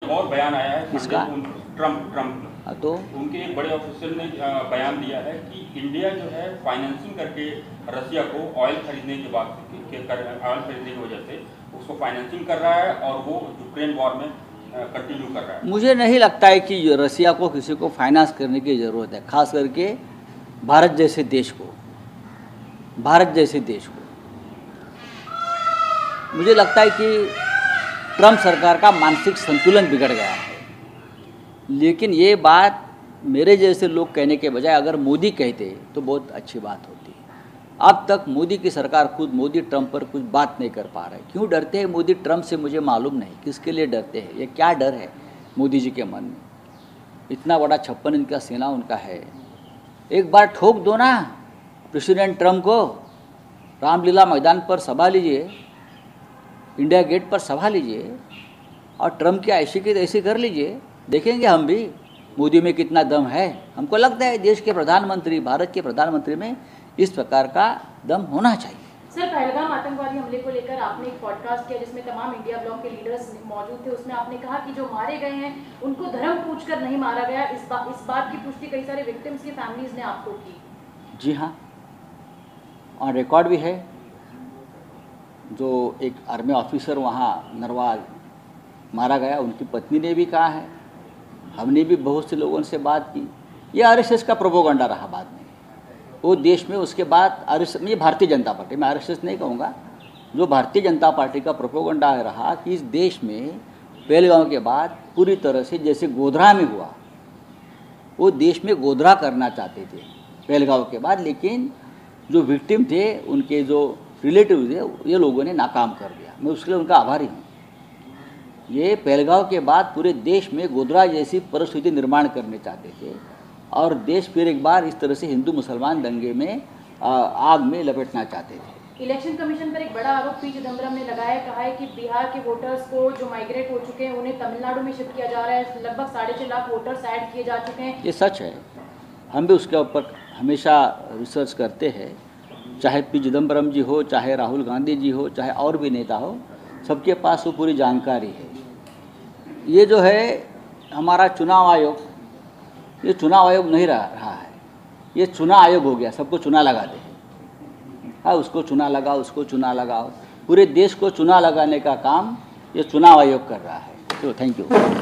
और बयान आया है किसका? ट्रम्प तो उनके एक बड़े ऑफिसर ने बयान दिया है कि इंडिया जो है फाइनेंसिंग करके रसिया को ऑयल खरीदने के बाद ऑयल खरीदने की वजह से उसको फाइनेंसिंग कर रहा है और वो यूक्रेन वॉर में कंटिन्यू कर रहा है। मुझे नहीं लगता है कि रसिया को किसी को फाइनेंस करने की ज़रूरत है, खास करके भारत जैसे देश को। मुझे लगता है कि ट्रम्प सरकार का मानसिक संतुलन बिगड़ गया है। लेकिन ये बात मेरे जैसे लोग कहने के बजाय अगर मोदी कहते तो बहुत अच्छी बात होती। अब तक मोदी की सरकार खुद मोदी ट्रम्प पर कुछ बात नहीं कर पा रहे। क्यों डरते हैं मोदी ट्रम्प से मुझे मालूम नहीं, किसके लिए डरते हैं, ये क्या डर है मोदी जी के मन में। इतना बड़ा 56 इंच का सेना उनका है। एक बार ठोक दो ना प्रेसिडेंट ट्रम्प को, रामलीला मैदान पर सभा लीजिए, इंडिया गेट पर सभा लीजिए और ट्रम्प की ऐसी की तैसी कर लीजिए, देखेंगे हम भी मोदी में कितना दम है। हमको लगता है देश के प्रधानमंत्री, भारत के प्रधानमंत्री में इस प्रकार का दम होना चाहिए। सर, पहलगाम आतंकवादी हमले को लेकर आपने एक पॉडकास्ट किया जिसमें तमाम इंडिया ब्लॉक के लीडर्स मौजूद थे। उसमें आपने कहा कि जो मारे गए हैं उनको धर्म पूछकर नहीं मारा गया। इस बात की पुष्टि कई सारे विक्टिम्स की फैमिलीज ने आपको की। जी हाँ, और रिकॉर्ड भी है। जो एक आर्मी ऑफिसर वहाँ नरवाल मारा गया, उनकी पत्नी ने भी कहा है, हमने भी बहुत से लोगों से बात की। ये आरएसएस का प्रोपोगंडा रहा बाद में वो देश में। उसके बाद आरएसएस, ये भारतीय जनता पार्टी, मैं आरएसएस नहीं कहूँगा, जो भारतीय जनता पार्टी का प्रोपोगंडा रहा कि इस देश में पहलगाम के बाद पूरी तरह से जैसे गोधरा में हुआ, वो देश में गोधरा करना चाहते थे पहलगाम के बाद। लेकिन जो विक्टिम थे, उनके जो रिलेटिव थे, ये लोगों ने नाकाम कर दिया। मैं उसके लिए उनका आभारी हूँ। ये पहलगाम के बाद पूरे देश में गोधरा जैसी परिस्थिति निर्माण करने चाहते थे और देश फिर एक बार इस तरह से हिंदू मुसलमान दंगे में आग में लपेटना चाहते थे। इलेक्शन कमीशन पर एक बड़ा आरोप पी चिदम्बरम ने लगाया, कहा है कि बिहार के वोटर्स को जो माइग्रेट हो चुके हैं उन्हें तमिलनाडु में शिफ्ट किया जा रहा है। लगभग 6.5 लाख वोटर्स ऐड किए जा चुके हैं। ये सच है। हम भी उसके ऊपर हमेशा रिसर्च करते हैं। चाहे पी चिदम्बरम जी हो, चाहे राहुल गांधी जी हो, चाहे और भी नेता हो, सबके पास वो पूरी जानकारी है। ये जो है हमारा चुनाव आयोग, ये चुनाव आयोग नहीं रहा है, ये चुनाव आयोग हो गया। सबको चुना लगाते हैं। हाँ, उसको चुना लगाओ, उसको चुना लगाओ। पूरे देश को चुना लगाने का काम ये चुनाव आयोग कर रहा है। तो थैंक यू।